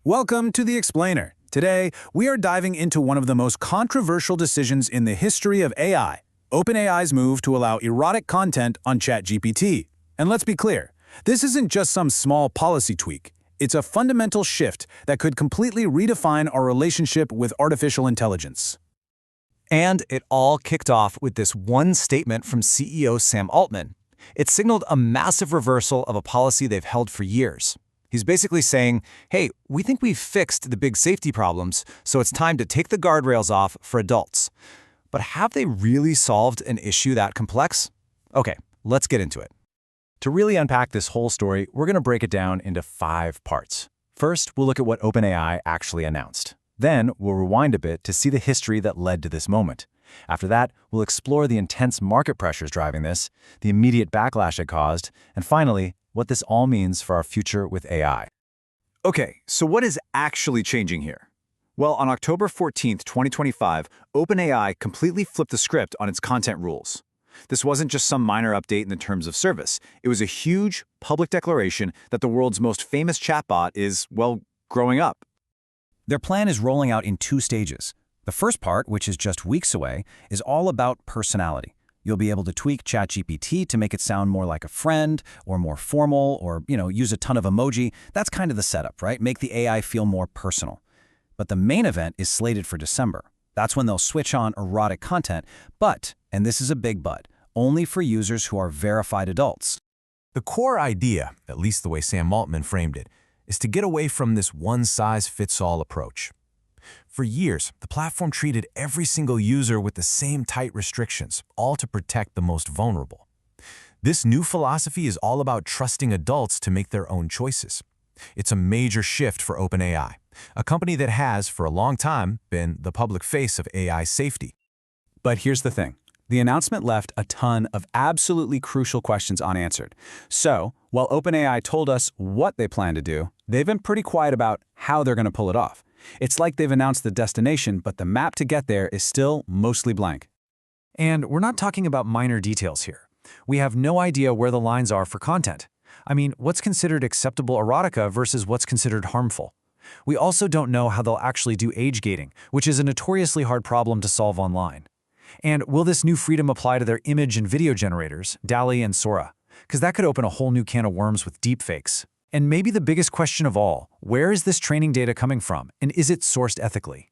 Welcome to The Explainer. Today, we are diving into one of the most controversial decisions in the history of AI, OpenAI's move to allow erotic content on ChatGPT. And let's be clear, this isn't just some small policy tweak. It's a fundamental shift that could completely redefine our relationship with artificial intelligence. And it all kicked off with this one statement from CEO Sam Altman. It signaled a massive reversal of a policy they've held for years. He's basically saying, hey, we think we've fixed the big safety problems, so it's time to take the guardrails off for adults. But have they really solved an issue that complex? Okay, let's get into it. To really unpack this whole story, we're going to break it down into 5 parts. First, we'll look at what OpenAI actually announced. Then, we'll rewind a bit to see the history that led to this moment. After that, we'll explore the intense market pressures driving this, the immediate backlash it caused, and finally, what this all means for our future with AI. Okay, so what is actually changing here? Well, on October 14th, 2025, OpenAI completely flipped the script on its content rules. This wasn't just some minor update in the terms of service. It was a huge, public declaration that the world's most famous chatbot is, well, growing up. Their plan is rolling out in 2 stages. The first part, which is just weeks away, is all about personality. You'll be able to tweak ChatGPT to make it sound more like a friend, or more formal, or, use a ton of emoji. That's kind of the setup, right? Make the AI feel more personal. But the main event is slated for December. That's when they'll switch on erotic content, but, and this is a big but, only for users who are verified adults. The core idea, at least the way Sam Altman framed it, is to get away from this one-size-fits-all approach. For years, the platform treated every single user with the same tight restrictions, all to protect the most vulnerable. This new philosophy is all about trusting adults to make their own choices. It's a major shift for OpenAI, a company that has, for a long time, been the public face of AI safety. But here's the thing. The announcement left a ton of absolutely crucial questions unanswered. So, while OpenAI told us what they plan to do, they've been pretty quiet about how they're going to pull it off. It's like they've announced the destination, but the map to get there is still mostly blank. And we're not talking about minor details here. We have no idea where the lines are for content. I mean, what's considered acceptable erotica versus what's considered harmful? We also don't know how they'll actually do age gating, which is a notoriously hard problem to solve online. And will this new freedom apply to their image and video generators, DALL-E and Sora? Because that could open a whole new can of worms with deepfakes. And maybe the biggest question of all, where is this training data coming from, and is it sourced ethically?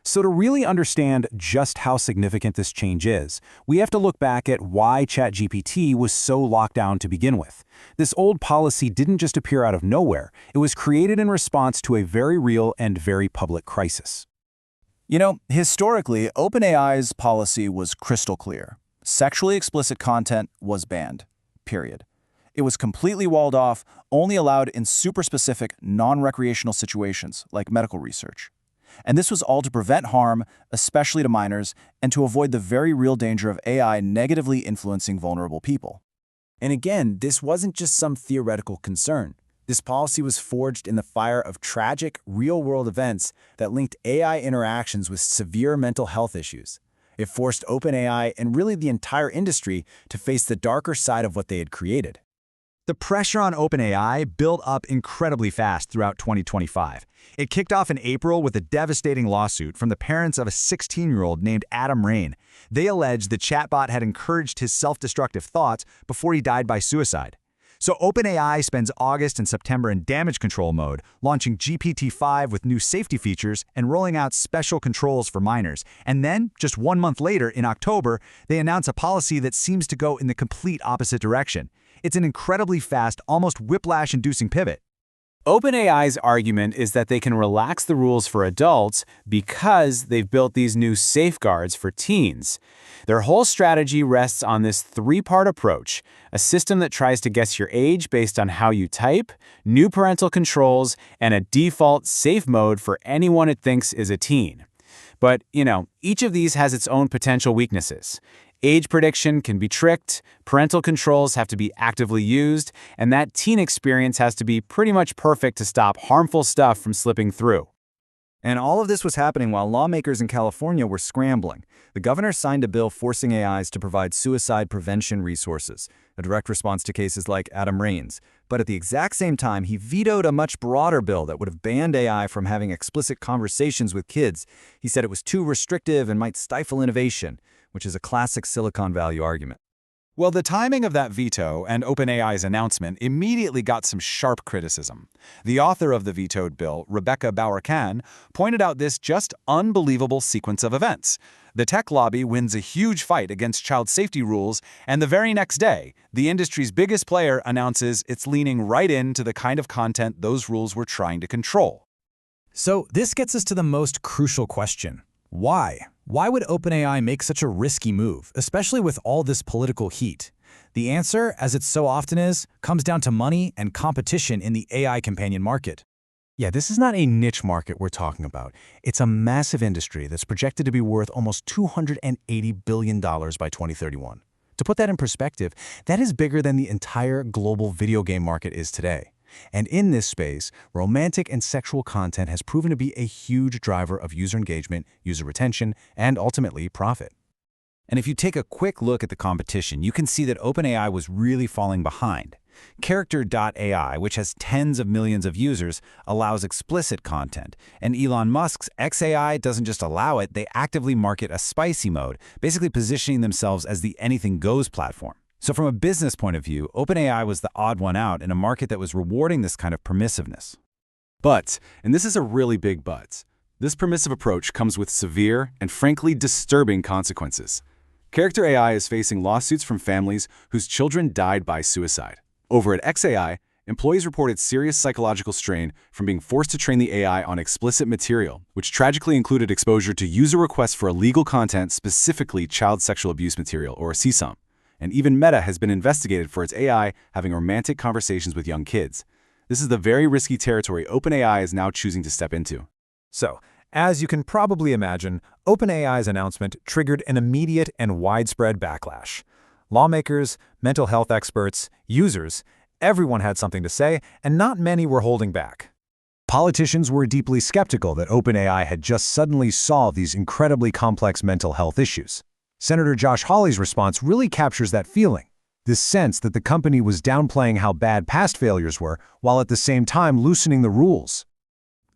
So to really understand just how significant this change is, we have to look back at why ChatGPT was so locked down to begin with. This old policy didn't just appear out of nowhere. It was created in response to a very real and very public crisis. Historically, OpenAI's policy was crystal clear. Sexually explicit content was banned, period. It was completely walled off, only allowed in super specific, non-recreational situations, like medical research. And this was all to prevent harm, especially to minors, and to avoid the very real danger of AI negatively influencing vulnerable people. And again, this wasn't just some theoretical concern. This policy was forged in the fire of tragic, real-world events that linked AI interactions with severe mental health issues. It forced OpenAI and really the entire industry to face the darker side of what they had created. The pressure on OpenAI built up incredibly fast throughout 2025. It kicked off in April with a devastating lawsuit from the parents of a 16-year-old named Adam Rain. They alleged the chatbot had encouraged his self-destructive thoughts before he died by suicide. So OpenAI spends August and September in damage control mode, launching GPT-5 with new safety features and rolling out special controls for minors. And then, just 1 month later, in October, they announce a policy that seems to go in the complete opposite direction. It's an incredibly fast, almost whiplash-inducing pivot. OpenAI's argument is that they can relax the rules for adults because they've built these new safeguards for teens. Their whole strategy rests on this 3-part approach, a system that tries to guess your age based on how you type, new parental controls, and a default safe mode for anyone it thinks is a teen. But, each of these has its own potential weaknesses. Age prediction can be tricked, parental controls have to be actively used, and that teen experience has to be pretty much perfect to stop harmful stuff from slipping through. And all of this was happening while lawmakers in California were scrambling. The governor signed a bill forcing AIs to provide suicide prevention resources, a direct response to cases like Adam Rain's. But at the exact same time, he vetoed a much broader bill that would have banned AI from having explicit conversations with kids. He said it was too restrictive and might stifle innovation, which is a classic Silicon Valley argument. Well, the timing of that veto and OpenAI's announcement immediately got some sharp criticism. The author of the vetoed bill, Rebecca Bauer-Kahn, pointed out this just unbelievable sequence of events. The tech lobby wins a huge fight against child safety rules, and the very next day, the industry's biggest player announces it's leaning right into the kind of content those rules were trying to control. So this gets us to the most crucial question. Why? Why would OpenAI make such a risky move, especially with all this political heat? The answer, as it so often is, comes down to money and competition in the AI companion market. Yeah, this is not a niche market we're talking about. It's a massive industry that's projected to be worth almost $280 billion by 2031. To put that in perspective, that is bigger than the entire global video game market is today. And in this space, romantic and sexual content has proven to be a huge driver of user engagement, user retention, and ultimately profit. And if you take a quick look at the competition, you can see that OpenAI was really falling behind. Character.AI, which has tens of millions of users, allows explicit content, and Elon Musk's XAI doesn't just allow it, they actively market a spicy mode, basically positioning themselves as the anything-goes platform. So from a business point of view, OpenAI was the odd one out in a market that was rewarding this kind of permissiveness. But, and this is a really big but, this permissive approach comes with severe and frankly disturbing consequences. Character AI is facing lawsuits from families whose children died by suicide. Over at XAI, employees reported serious psychological strain from being forced to train the AI on explicit material, which tragically included exposure to user requests for illegal content, specifically child sexual abuse material, or CSAM. And even Meta has been investigated for its AI having romantic conversations with young kids. This is the very risky territory OpenAI is now choosing to step into. So, as you can probably imagine, OpenAI's announcement triggered an immediate and widespread backlash. Lawmakers, mental health experts, users, everyone had something to say, and not many were holding back. Politicians were deeply skeptical that OpenAI had just suddenly solved these incredibly complex mental health issues. Senator Josh Hawley's response really captures that feeling, this sense that the company was downplaying how bad past failures were, while at the same time loosening the rules.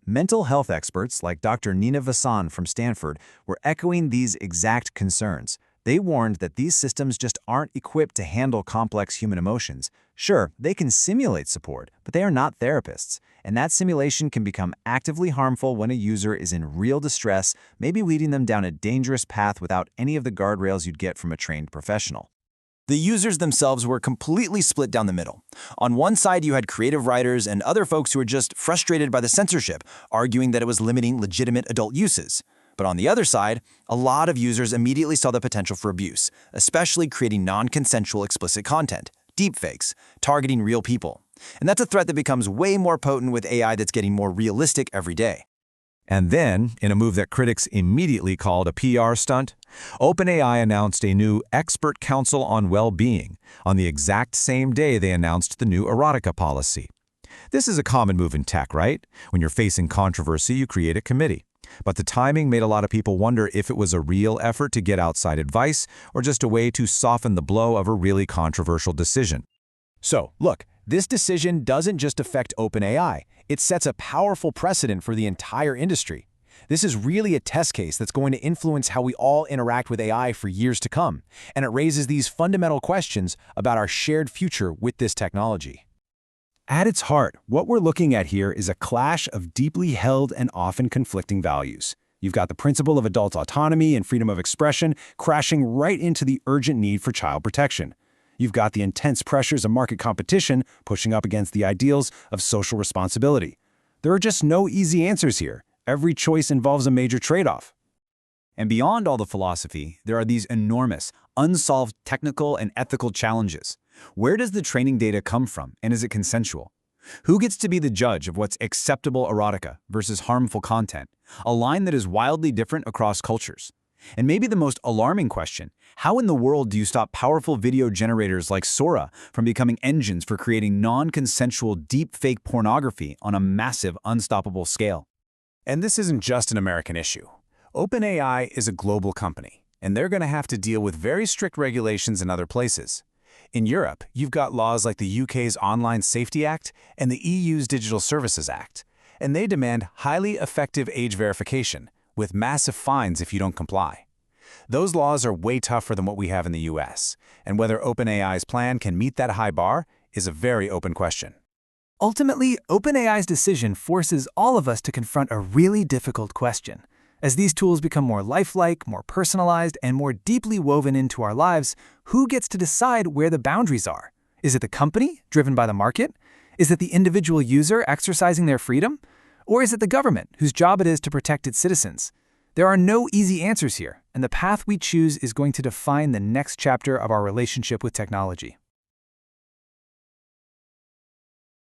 Mental health experts like Dr. Nina Vasan from Stanford were echoing these exact concerns. They warned that these systems just aren't equipped to handle complex human emotions. Sure, they can simulate support, but they are not therapists. And that simulation can become actively harmful when a user is in real distress, maybe leading them down a dangerous path without any of the guardrails you'd get from a trained professional. The users themselves were completely split down the middle. On one side, you had creative writers and other folks who were just frustrated by the censorship, arguing that it was limiting legitimate adult uses. But on the other side, a lot of users immediately saw the potential for abuse, especially creating non-consensual explicit content, deepfakes, targeting real people. And that's a threat that becomes way more potent with AI that's getting more realistic every day. And then, in a move that critics immediately called a PR stunt, OpenAI announced a new Expert Council on Well-Being on the exact same day they announced the new Erotica policy. This is a common move in tech, right? When you're facing controversy, you create a committee. But the timing made a lot of people wonder if it was a real effort to get outside advice or just a way to soften the blow of a really controversial decision. So, look, this decision doesn't just affect OpenAI. It sets a powerful precedent for the entire industry. This is really a test case that's going to influence how we all interact with AI for years to come, and it raises these fundamental questions about our shared future with this technology. At its heart, what we're looking at here is a clash of deeply held and often conflicting values. You've got the principle of adult autonomy and freedom of expression crashing right into the urgent need for child protection. You've got the intense pressures of market competition pushing up against the ideals of social responsibility. There are just no easy answers here. Every choice involves a major trade-off. And beyond all the philosophy, there are these enormous, unsolved technical and ethical challenges. Where does the training data come from, and is it consensual? Who gets to be the judge of what's acceptable erotica versus harmful content, a line that is wildly different across cultures? And maybe the most alarming question, how in the world do you stop powerful video generators like Sora from becoming engines for creating non-consensual deep fake pornography on a massive, unstoppable scale? And this isn't just an American issue. OpenAI is a global company, and they're going to have to deal with very strict regulations in other places. In Europe, you've got laws like the UK's Online Safety Act and the EU's Digital Services Act, and they demand highly effective age verification, with massive fines if you don't comply. Those laws are way tougher than what we have in the US, and whether OpenAI's plan can meet that high bar is a very open question. Ultimately, OpenAI's decision forces all of us to confront a really difficult question. As these tools become more lifelike, more personalized, and more deeply woven into our lives, who gets to decide where the boundaries are? Is it the company, driven by the market? Is it the individual user exercising their freedom? Or is it the government, whose job it is to protect its citizens? There are no easy answers here, and the path we choose is going to define the next chapter of our relationship with technology.